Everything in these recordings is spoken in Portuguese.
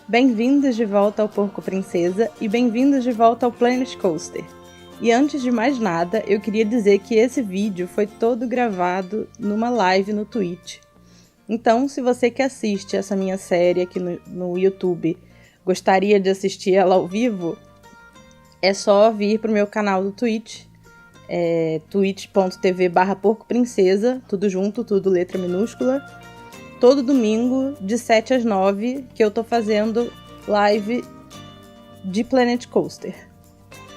Bem-vindos de volta ao Porco Princesa e bem-vindos de volta ao Planet Coaster. E antes de mais nada, eu queria dizer que esse vídeo foi todo gravado numa live no Twitch. Então, se você que assiste essa minha série aqui no YouTube gostaria de assistir ela ao vivo, é só vir pro meu canal do Twitch, twitch.tv/porcoprincesa, tudo junto, tudo letra minúscula. Todo domingo, de 7 às 9, que eu tô fazendo live de Planet Coaster.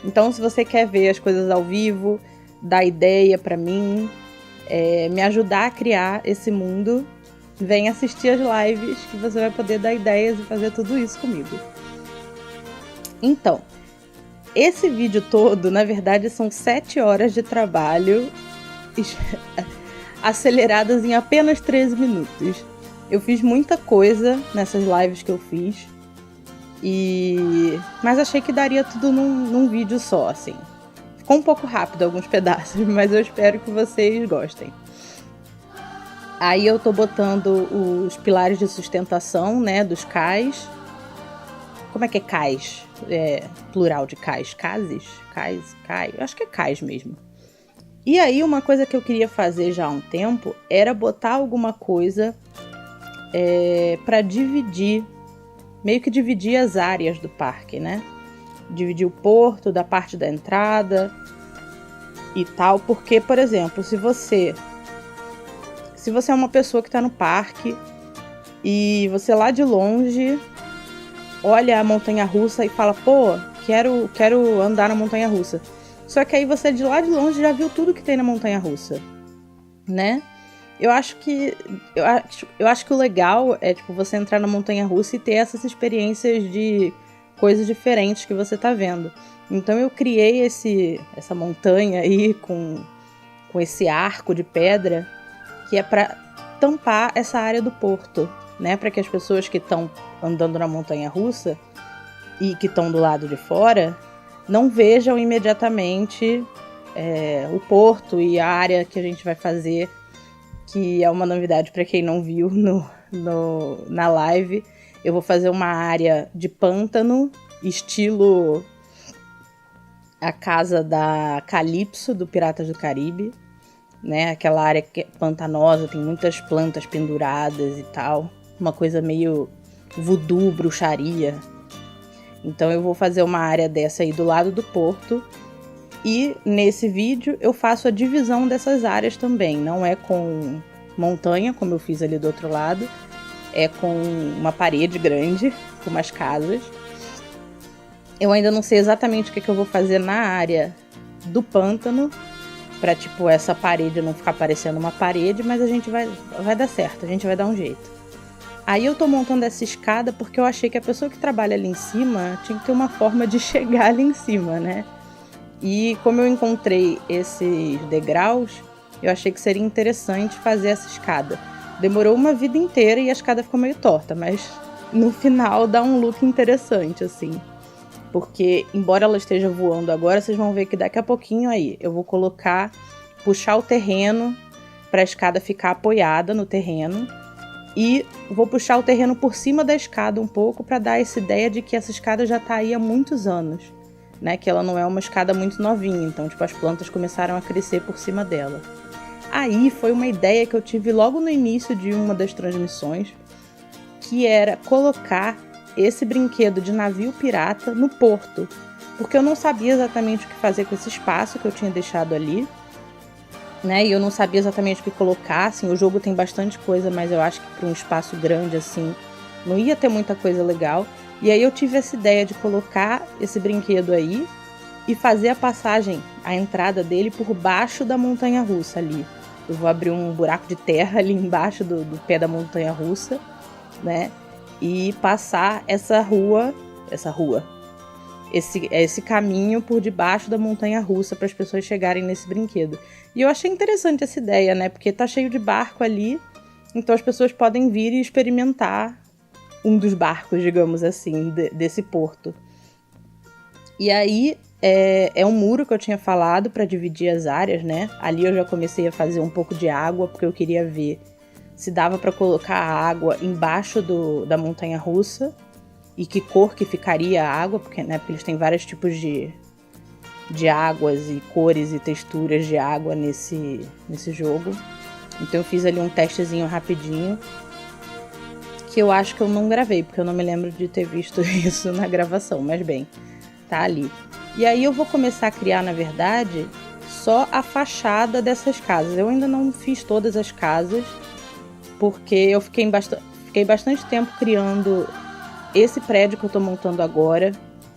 Então, se você quer ver as coisas ao vivo, dar ideia pra mim, me ajudar a criar esse mundo, vem assistir as lives que você vai poder dar ideias e fazer tudo isso comigo. Então, esse vídeo todo, na verdade, são 7 horas de trabalho aceleradas em apenas 13 minutos. Eu fiz muita coisa nessas lives que eu fiz, mas achei que daria tudo num vídeo só, assim. Ficou um pouco rápido alguns pedaços, mas eu espero que vocês gostem. Aí eu tô botando os pilares de sustentação, né, dos cais. Como é que é cais? Plural de cais? Cases? Cais? Cai? Eu acho que é cais mesmo. E aí uma coisa que eu queria fazer já há um tempo era botar alguma coisa para dividir, meio que dividir as áreas do parque, né? Dividir o porto da parte da entrada e tal, porque, por exemplo, se você é uma pessoa que está no parque e você lá de longe olha a montanha-russa e fala, pô, quero andar na montanha-russa. Só que aí você de lá de longe já viu tudo que tem na montanha-russa, né? Eu acho que o legal é tipo você entrar na montanha-russa e ter essas experiências de coisas diferentes que você tá vendo. Então eu criei essa montanha aí com esse arco de pedra que é para tampar essa área do porto, né? Para que as pessoas que estão andando na montanha-russa e que estão do lado de fora não vejam imediatamente o porto e a área que a gente vai fazer, que é uma novidade para quem não viu na live. Eu vou fazer uma área de pântano, estilo a casa da Calypso, do Piratas do Caribe, né? Aquela área que é pantanosa, tem muitas plantas penduradas e tal. Uma coisa meio voodoo, bruxaria. Então eu vou fazer uma área dessa aí do lado do porto. E nesse vídeo eu faço a divisão dessas áreas também. Não é com montanha, como eu fiz ali do outro lado. É com uma parede grande, com umas casas. Eu ainda não sei exatamente o que eu vou fazer na área do pântano, pra tipo essa parede não ficar parecendo uma parede, mas a gente vai dar certo, a gente vai dar um jeito. Aí eu tô montando essa escada porque eu achei que a pessoa que trabalha ali em cima tinha que ter uma forma de chegar ali em cima, né? E como eu encontrei esses degraus, eu achei que seria interessante fazer essa escada. Demorou uma vida inteira e a escada ficou meio torta, mas no final dá um look interessante, assim. Porque, embora ela esteja voando agora, vocês vão ver que daqui a pouquinho aí eu vou puxar o terreno para a escada ficar apoiada no terreno. E vou puxar o terreno por cima da escada um pouco para dar essa ideia de que essa escada já está aí há muitos anos, né? Que ela não é uma escada muito novinha, então tipo, as plantas começaram a crescer por cima dela. Aí foi uma ideia que eu tive logo no início de uma das transmissões, que era colocar esse brinquedo de navio pirata no porto, porque eu não sabia exatamente o que fazer com esse espaço que eu tinha deixado ali, né? E eu não sabia exatamente o que colocar, assim, o jogo tem bastante coisa, mas eu acho que para um espaço grande assim, não ia ter muita coisa legal. E aí eu tive essa ideia de colocar esse brinquedo aí e fazer a entrada dele por baixo da montanha-russa ali. Eu vou abrir um buraco de terra ali embaixo do pé da montanha-russa, né? E passar esse caminho por debaixo da montanha-russa para as pessoas chegarem nesse brinquedo. E eu achei interessante essa ideia, né? Porque tá cheio de barco ali, então as pessoas podem vir e experimentar um dos barcos, digamos assim, desse porto. E aí é um muro que eu tinha falado para dividir as áreas, né? Ali eu já comecei a fazer um pouco de água, porque eu queria ver se dava para colocar a água embaixo da montanha-russa, e que cor que ficaria a água, porque eles têm vários tipos de águas e cores e texturas de água nesse jogo. Então eu fiz ali um testezinho rapidinho, que eu acho que eu não gravei, porque eu não me lembro de ter visto isso na gravação, mas bem, tá ali. E aí eu vou começar a criar, na verdade, só a fachada dessas casas. Eu ainda não fiz todas as casas, porque eu fiquei bastante tempo criando esse prédio que eu tô montando agora,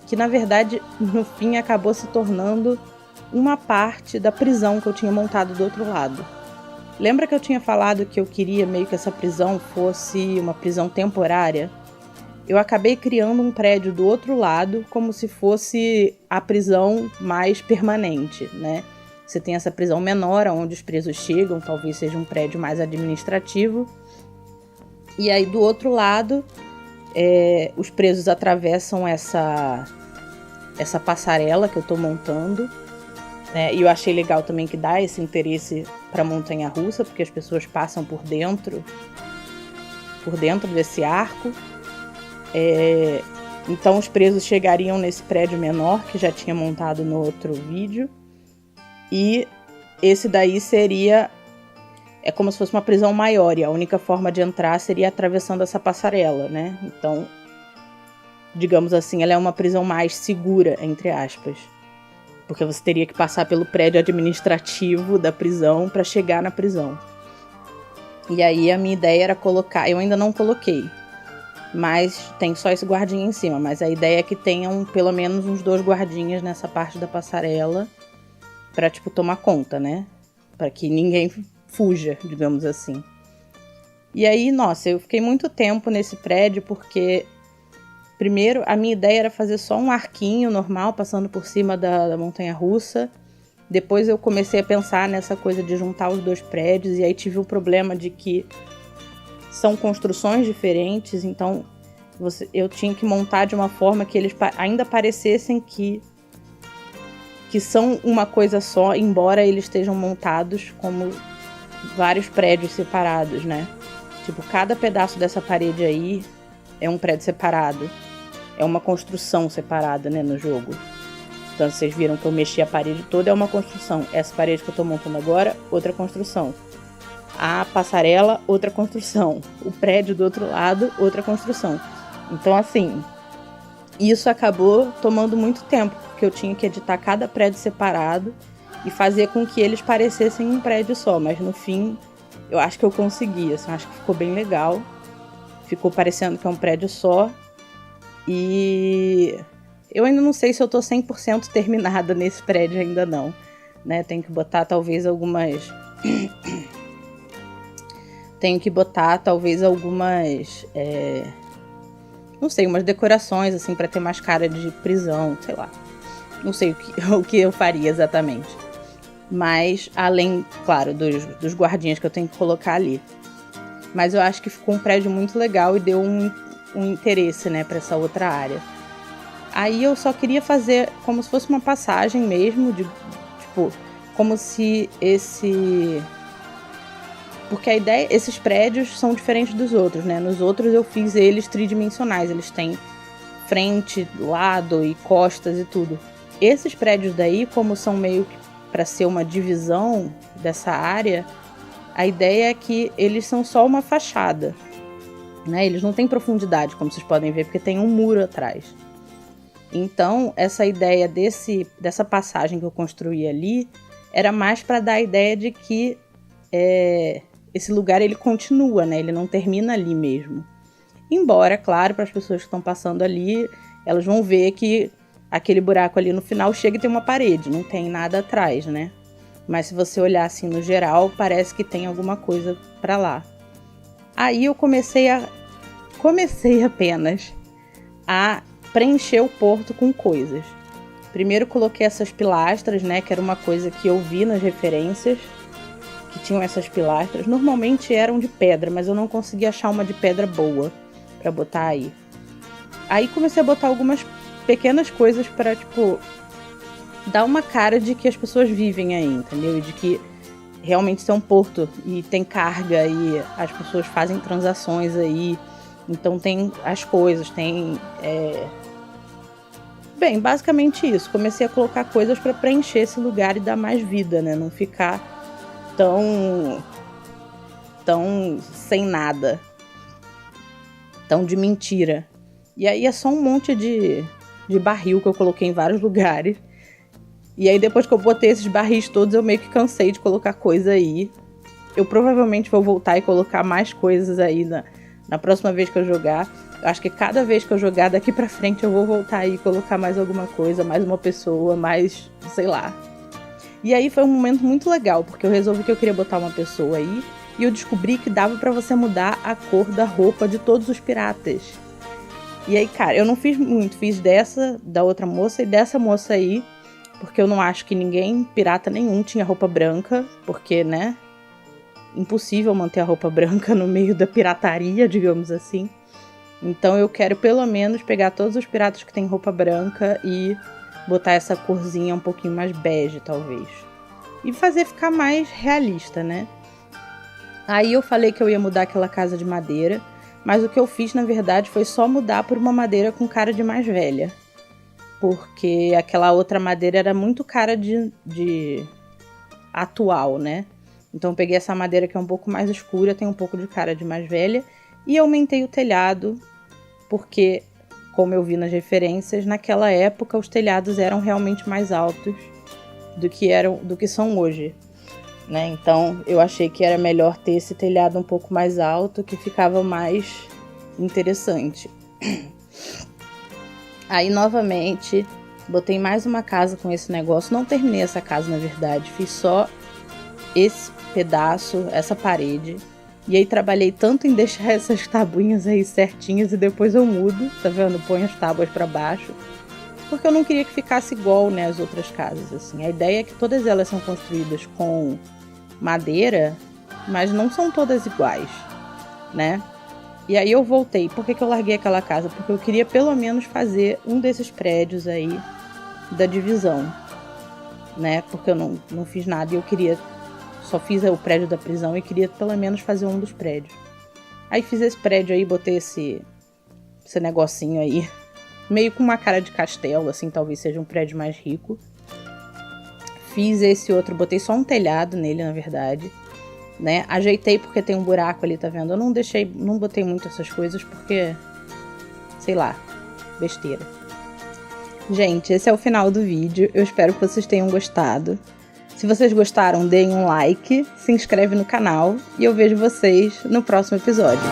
que na verdade, no fim, acabou se tornando uma parte da prisão que eu tinha montado do outro lado. Lembra que eu tinha falado que eu queria meio que essa prisão fosse uma prisão temporária? Eu acabei criando um prédio do outro lado como se fosse a prisão mais permanente, né? Você tem essa prisão menor, onde os presos chegam, talvez seja um prédio mais administrativo. E aí do outro lado, os presos atravessam essa passarela que eu tô montando. E eu achei legal também que dá esse interesse para a montanha-russa, porque as pessoas passam por dentro desse arco. Então os presos chegariam nesse prédio menor que já tinha montado no outro vídeo, e esse daí é como se fosse uma prisão maior, e a única forma de entrar seria atravessando essa passarela, né? Então, digamos assim, ela é uma prisão mais segura, entre aspas, porque você teria que passar pelo prédio administrativo da prisão para chegar na prisão. E aí a minha ideia era colocar, eu ainda não coloquei, mas tem só esse guardinha em cima, mas a ideia é que tenham pelo menos uns 2 guardinhas nessa parte da passarela para tomar conta, né? Para que ninguém fuja, digamos assim. E aí, nossa, eu fiquei muito tempo nesse prédio porque, primeiro, a minha ideia era fazer só um arquinho normal, passando por cima da montanha-russa. Depois eu comecei a pensar nessa coisa de juntar os 2 prédios, e aí tive o problema de que são construções diferentes, então eu tinha que montar de uma forma que eles ainda parecessem que são uma coisa só, embora eles estejam montados como vários prédios separados, né? Cada pedaço dessa parede aí é um prédio separado. É uma construção separada, né, no jogo. Então vocês viram que eu mexi a parede toda, é uma construção. Essa parede que eu tô montando agora, outra construção. A passarela, outra construção. O prédio do outro lado, outra construção. Então, assim, isso acabou tomando muito tempo, porque eu tinha que editar cada prédio separado e fazer com que eles parecessem um prédio só. Mas no fim, eu acho que eu consegui, assim, acho que ficou bem legal. Ficou parecendo que é um prédio só. E eu ainda não sei se eu tô 100% terminada nesse prédio ainda não, né? Tenho que botar talvez algumas... não sei, umas decorações, assim, pra ter mais cara de prisão, sei lá. Não sei o que eu faria exatamente. Mas, além, claro, dos guardinhas que eu tenho que colocar ali. Mas eu acho que ficou um prédio muito legal e deu um interesse, né, pra essa outra área. Aí eu só queria fazer como se fosse uma passagem mesmo, como se porque a ideia, esses prédios são diferentes dos outros, né? Nos outros eu fiz eles tridimensionais, eles têm frente, lado e costas e tudo. Esses prédios daí, como são meio que para ser uma divisão dessa área, a ideia é que eles são só uma fachada, né? Eles não têm profundidade, como vocês podem ver, porque tem um muro atrás. Então, essa ideia dessa passagem que eu construí ali era mais para dar a ideia de que esse lugar ele continua, né? Ele não termina ali mesmo. Embora, claro, para as pessoas que estão passando ali, elas vão ver que aquele buraco ali no final chega e tem uma parede, não tem nada atrás, né? Mas se você olhar assim no geral, parece que tem alguma coisa para lá. Aí eu comecei apenas a preencher o porto com coisas. Primeiro coloquei essas pilastras, né? Que era uma coisa que eu vi nas referências, que tinham essas pilastras. Normalmente eram de pedra, mas eu não consegui achar uma de pedra boa pra botar aí. Aí comecei a botar algumas pequenas coisas pra, dar uma cara de que as pessoas vivem aí, entendeu? E de que realmente isso é um porto e tem carga e as pessoas fazem transações aí. Então tem as coisas, tem... Bem, basicamente isso. Comecei a colocar coisas para preencher esse lugar e dar mais vida, né? Não ficar tão sem nada. Tão de mentira. E aí é só um monte de barril que eu coloquei em vários lugares. E aí depois que eu botei esses barris todos, eu meio que cansei de colocar coisa aí. Eu provavelmente vou voltar e colocar mais coisas aí na próxima vez que eu jogar. Eu acho que cada vez que eu jogar daqui pra frente eu vou voltar aí e colocar mais alguma coisa, mais uma pessoa, mais... sei lá. E aí foi um momento muito legal, porque eu resolvi que eu queria botar uma pessoa aí e eu descobri que dava pra você mudar a cor da roupa de todos os piratas. E aí, cara, eu não fiz muito. Fiz dessa, da outra moça e dessa moça aí, porque eu não acho que ninguém, pirata nenhum, tinha roupa branca, porque, né... impossível manter a roupa branca no meio da pirataria, digamos assim. Então eu quero pelo menos pegar todos os piratas que tem roupa branca e botar essa corzinha um pouquinho mais bege, talvez. E fazer ficar mais realista, né? Aí eu falei que eu ia mudar aquela casa de madeira, mas o que eu fiz, na verdade, foi só mudar por uma madeira com cara de mais velha. Porque aquela outra madeira era muito cara de atual, né? Então eu peguei essa madeira que é um pouco mais escura, tem um pouco de cara de mais velha, e aumentei o telhado, porque, como eu vi nas referências, naquela época os telhados eram realmente mais altos do que são hoje, né? Então eu achei que era melhor ter esse telhado um pouco mais alto, que ficava mais interessante. Aí novamente botei mais uma casa com esse negócio, não terminei essa casa na verdade, fiz só esse pedaço, essa parede. E aí trabalhei tanto em deixar essas tabuinhas aí certinhas e depois eu mudo, tá vendo? Ponho as tábuas pra baixo. Porque eu não queria que ficasse igual, né, as outras casas, assim. A ideia é que todas elas são construídas com madeira, mas não são todas iguais, né? E aí eu voltei. Por que eu larguei aquela casa? Porque eu queria pelo menos fazer um desses prédios aí da divisão, né? Porque eu não fiz nada e eu queria... só fiz o prédio da prisão e queria pelo menos fazer um dos prédios. Aí fiz esse prédio aí, botei esse negocinho aí, meio com uma cara de castelo, assim, talvez seja um prédio mais rico. Fiz esse outro, botei só um telhado nele, na verdade, né? Ajeitei porque tem um buraco ali, tá vendo? Eu não botei muito essas coisas porque, sei lá, besteira. Gente, esse é o final do vídeo. Eu espero que vocês tenham gostado. Se vocês gostaram, deem um like, se inscreve no canal e eu vejo vocês no próximo episódio.